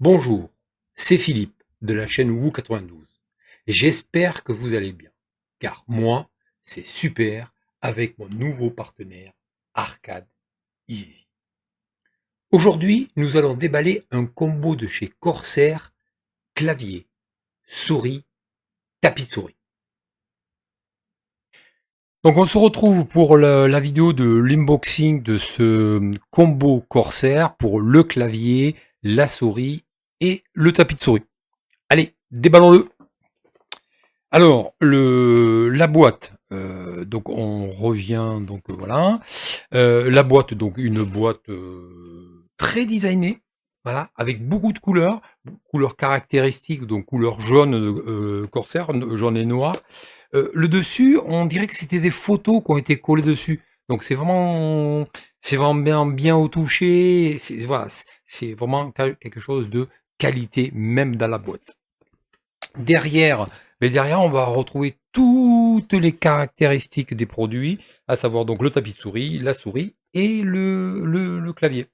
Bonjour, c'est Philippe de la chaîne Woo92. J'espère que vous allez bien, car moi, c'est super avec mon nouveau partenaire Arcade Easy. Aujourd'hui, nous allons déballer un combo de chez Corsair, clavier, souris, tapis de souris. Donc on se retrouve pour la vidéo de l'unboxing de ce combo Corsair pour le clavier, la souris et le tapis de souris. Allez, déballons-le. Alors, la boîte, donc on revient, donc voilà. La boîte, donc une boîte très designée, voilà, avec beaucoup de couleurs caractéristiques, donc couleur jaune Corsair, jaune et noir. Le dessus, on dirait que c'était des photos qui ont été collées dessus. Donc c'est vraiment bien au toucher. Voilà, c'est vraiment quelque chose de qualité, même dans la boîte. Derrière, on va retrouver toutes les caractéristiques des produits, à savoir donc le tapis de souris, la souris et le clavier.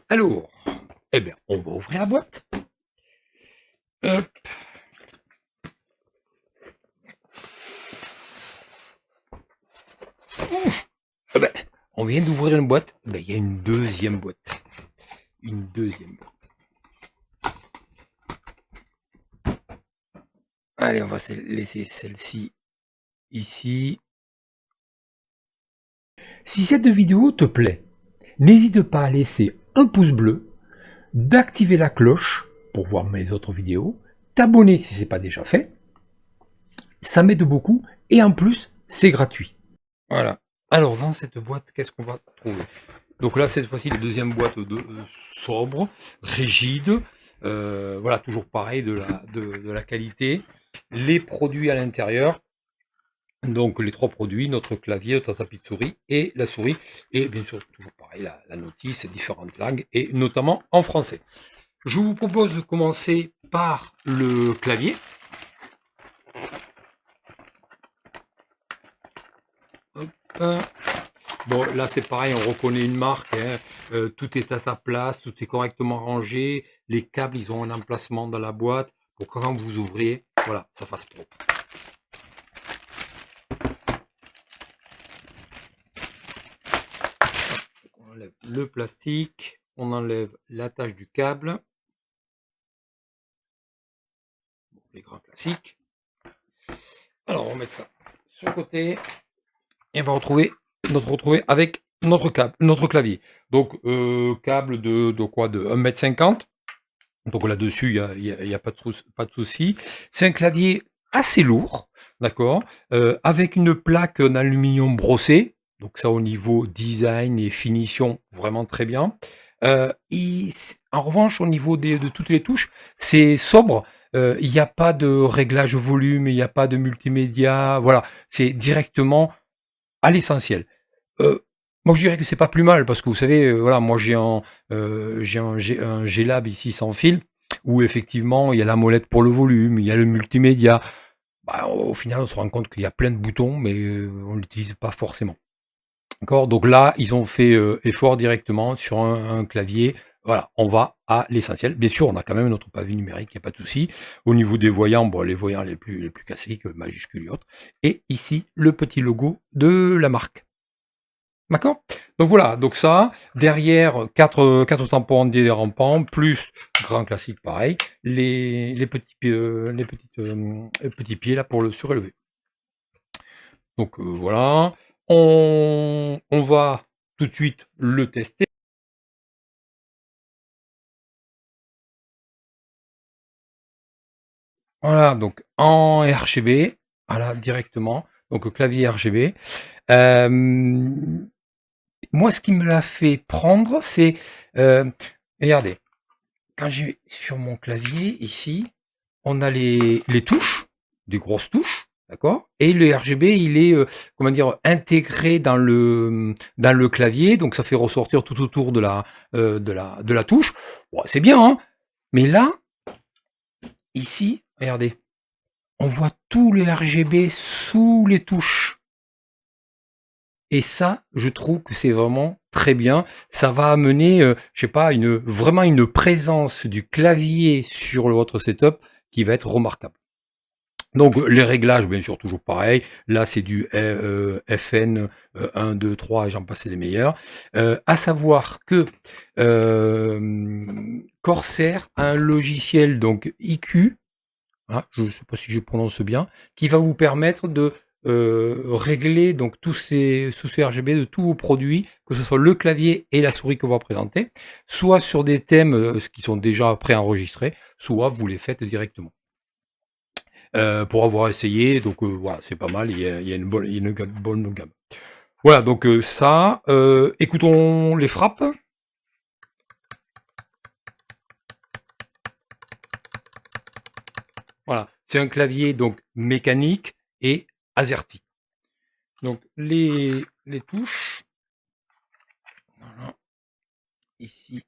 Alors, eh bien, on va ouvrir la boîte. Hop. Eh ben, on vient d'ouvrir une boîte. Ben, il y a une deuxième boîte. Une deuxième boîte. Allez, on va laisser celle-ci ici. Si cette vidéo te plaît, n'hésite pas à laisser un pouce bleu, d'activer la cloche pour voir mes autres vidéos, t'abonner si ce n'est pas déjà fait. Ça m'aide beaucoup et en plus, c'est gratuit. Voilà. Alors, dans cette boîte, qu'est-ce qu'on va trouver? Donc là, cette fois-ci, la deuxième boîte sobre, rigide. Voilà, toujours pareil, de la qualité. Les produits à l'intérieur. Donc les trois produits, notre clavier, notre tapis de souris et la souris. Et bien sûr, toujours pareil, la notice, différentes langues, et notamment en français. Je vous propose de commencer par le clavier. Hop. Bon, là c'est pareil, on reconnaît une marque, hein. Tout est à sa place, tout est correctement rangé. Les câbles, ils ont un emplacement dans la boîte pour que quand vous ouvriez, voilà, ça fasse propre. On enlève le plastique, on enlève l'attache du câble. Bon, les grands classiques. Alors, on va mettre ça sur le côté et on va retrouver avec notre câble, notre clavier. Donc, câble de quoi? De 1,50 m. Donc là-dessus, il y a pas de souci. C'est un clavier assez lourd, d'accord, avec une plaque en aluminium brossé. Donc ça, au niveau design et finition, vraiment très bien. En revanche, au niveau de toutes les touches, c'est sobre. Il n'y a pas de réglage volume, il n'y a pas de multimédia. Voilà, c'est directement à l'essentiel. Moi, je dirais que c'est pas plus mal parce que vous savez, voilà, moi j'ai un G-Lab ici sans fil où effectivement il y a la molette pour le volume, il y a le multimédia. Bah, au final, on se rend compte qu'il y a plein de boutons, mais on l'utilise pas forcément. D'accord? Donc là, ils ont fait effort directement sur un clavier. Voilà, on va à l'essentiel. Bien sûr, on a quand même notre pavé numérique, il n'y a pas de souci. Au niveau des voyants, bon, les voyants les plus classiques, majuscules et autres. Et ici, le petit logo de la marque. D'accord? Donc voilà, donc ça, derrière, quatre tampons anti-dérapants, plus grand classique pareil, les petits pieds, petits pieds là pour le surélever. Donc voilà, on va tout de suite le tester. Voilà, donc en RGB, voilà, directement, donc clavier RGB. Moi, ce qui me l'a fait prendre, c'est, regardez, quand j'ai sur mon clavier ici, on a les touches, des grosses touches, d'accord? Et le RGB, il est comment dire, intégré dans le clavier, donc ça fait ressortir tout autour de la touche. Bon, c'est bien, hein? Mais là, ici, regardez, on voit tous les RGB sous les touches. Et ça, je trouve que c'est vraiment très bien. Ça va amener, je sais pas, vraiment une présence du clavier sur votre setup qui va être remarquable. Donc les réglages, bien sûr, toujours pareil. Là, c'est du FN 1, 2, 3, et j'en passe des meilleurs. À savoir que Corsair a un logiciel donc IQ, hein, je ne sais pas si je prononce bien, qui va vous permettre de régler donc tous ces RGB de tous vos produits, que ce soit le clavier et la souris que vous présentez, soit sur des thèmes qui sont déjà préenregistrés, soit vous les faites directement. Pour avoir essayé, donc voilà, c'est pas mal, il y a bonne gamme. Voilà, donc ça, écoutons les frappes. Voilà, c'est un clavier donc mécanique et AZERTY. Donc les touches, voilà, ici.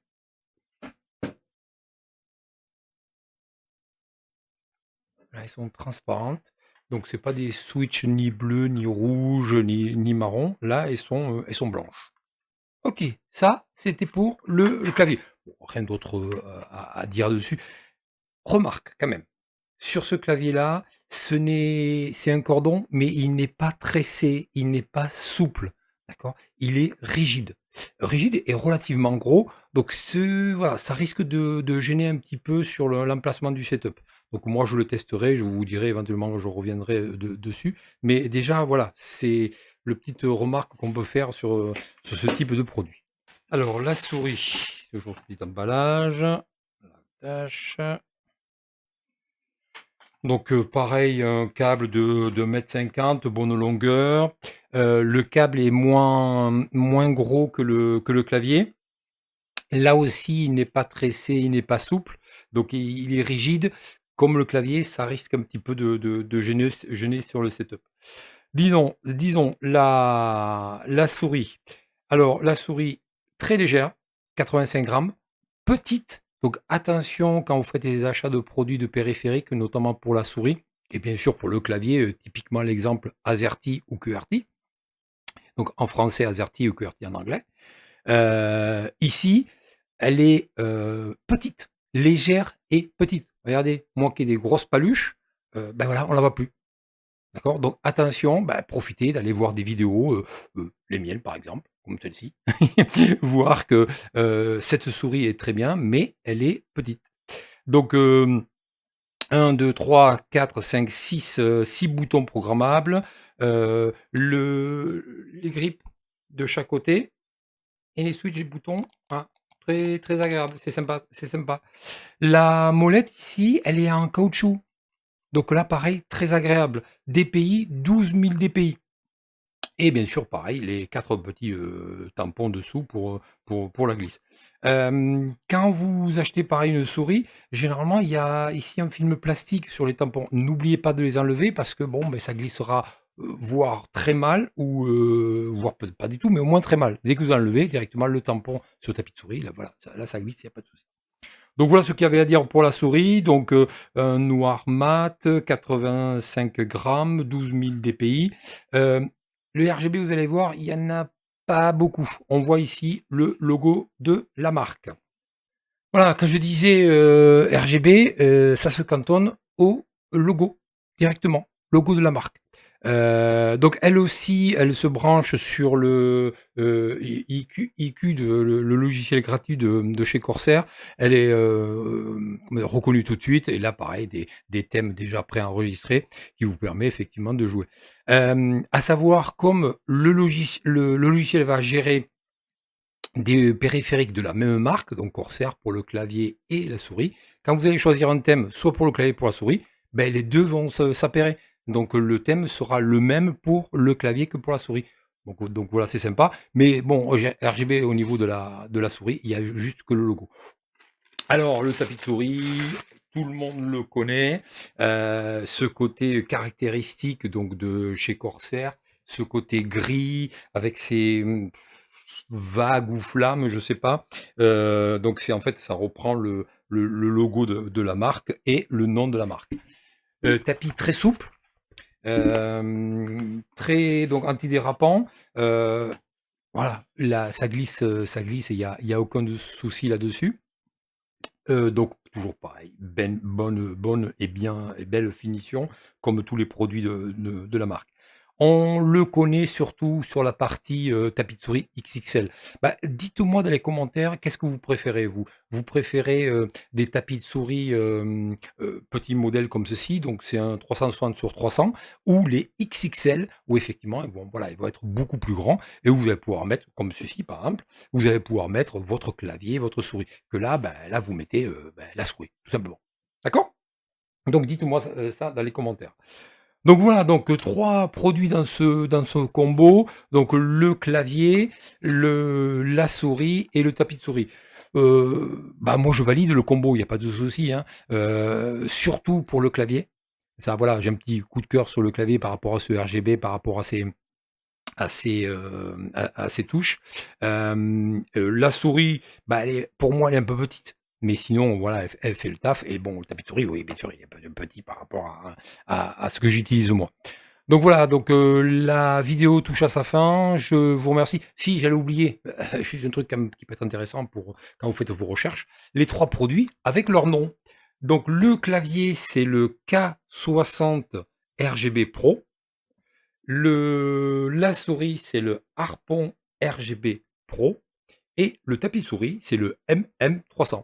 Là, elles sont transparentes. Donc c'est pas des switches ni bleus, ni rouges, ni marron. Là, elles sont blanches. Ok, ça, c'était pour le clavier. Bon, rien d'autre à dire dessus. Remarque quand même. Sur ce clavier-là, c'est un cordon, mais il n'est pas tressé, il n'est pas souple, d'accord? Il est rigide. Rigide et relativement gros, donc voilà, ça risque de gêner un petit peu sur l'emplacement du setup. Donc moi, je le testerai, je vous dirai éventuellement que je reviendrai dessus. Mais déjà, voilà, c'est le petite remarque qu'on peut faire sur ce type de produit. Alors, la souris, toujours petit emballage, la tâche. Donc pareil, un câble de 1,50 m, bonne longueur. Le câble est moins gros que le clavier. Là aussi, il n'est pas tressé, il n'est pas souple, donc il est rigide. Comme le clavier, ça risque un petit peu de gêner sur le setup. Disons la souris. Alors la souris, très légère, 85 grammes, petite. Donc attention quand vous faites des achats de produits de périphériques, notamment pour la souris, et bien sûr pour le clavier, typiquement l'exemple AZERTY ou QWERTY. Donc en français AZERTY ou QWERTY en anglais. Ici, elle est petite, légère et petite. Regardez, moi qui ai des grosses paluches, ben voilà, on la voit plus. D'accord? Donc attention, bah, profitez d'aller voir des vidéos, les miennes par exemple, comme celle-ci, voir que cette souris est très bien, mais elle est petite. Donc 1, 2, 3, 4, 5, 6, 6 boutons programmables, les grippes de chaque côté et les switches et boutons, hein, très, très agréable, c'est sympa, c'est sympa. La molette ici, elle est en caoutchouc. Donc là, pareil, très agréable. DPI, 12 000 DPI. Et bien sûr, pareil, les 4 petits tampons dessous pour la glisse. Quand vous achetez pareil une souris, généralement, il y a ici un film plastique sur les tampons. N'oubliez pas de les enlever parce que bon, ben, ça glissera voire très mal, ou voire peut-être pas du tout, mais au moins très mal. Dès que vous enlevez directement le tampon sur le tapis de souris, là, voilà, là ça glisse, il n'y a pas de souci. Donc voilà ce qu'il y avait à dire pour la souris. Donc un noir mat, 85 grammes, 12 000 DPI. Le RGB, vous allez voir, il n'y en a pas beaucoup. On voit ici le logo de la marque. Voilà, quand je disais RGB, ça se cantonne au logo, directement, logo de la marque. Donc elle aussi, elle se branche sur le IQ, le logiciel gratuit de chez Corsair. Elle est reconnue tout de suite, et là pareil, des thèmes déjà préenregistrés qui vous permet effectivement de jouer. À savoir, comme le logiciel va gérer des périphériques de la même marque, donc Corsair pour le clavier et la souris. Quand vous allez choisir un thème, soit pour le clavier pour la souris, ben les deux vont s'appairer. Donc le thème sera le même pour le clavier que pour la souris. Donc voilà, c'est sympa. Mais bon, RGB au niveau de la souris, il y a juste que le logo. Alors le tapis de souris, tout le monde le connaît. Ce côté caractéristique donc de chez Corsair, ce côté gris avec ses vagues ou flammes, je sais pas. Donc c'est en fait, ça reprend le logo de la marque et le nom de la marque. Tapis très souple. Très donc antidérapant. Voilà, là, ça glisse et il y a aucun souci là-dessus. Donc toujours pareil, bonne et bien et belle finition, comme tous les produits de la marque. On le connaît surtout sur la partie, tapis de souris XXL. Bah, dites-moi dans les commentaires, qu'est-ce que vous préférez vous? Vous préférez, des tapis de souris, petits modèles comme ceci, donc c'est un 360 sur 300, ou les XXL où effectivement ils vont être beaucoup plus grands et où vous allez pouvoir mettre, comme ceci par exemple, vous allez pouvoir mettre votre clavier, votre souris. Que là, là vous mettez, la souris, tout simplement. D'accord? Donc dites-moi ça dans les commentaires. Donc voilà, donc 3 produits dans ce combo, donc le clavier, la souris et le tapis de souris. Bah, moi je valide le combo, il y a pas de souci, hein. Surtout pour le clavier. Ça voilà, j'ai un petit coup de cœur sur le clavier par rapport à ce RGB, par rapport à ses touches. La souris, bah, pour moi, elle est un peu petite, mais sinon, voilà, elle fait le taf. Et bon, le tapis de souris, oui, bien sûr, il est un peu petit par rapport à ce que j'utilise moi. Donc voilà, donc la vidéo touche à sa fin. Je vous remercie. Si, j'allais oublier, juste un truc quand même qui peut être intéressant pour quand vous faites vos recherches, les 3 produits avec leur nom. Donc le clavier, c'est le K60 RGB Pro. La souris, c'est le Harpon RGB Pro et le tapis souris, c'est le MM300.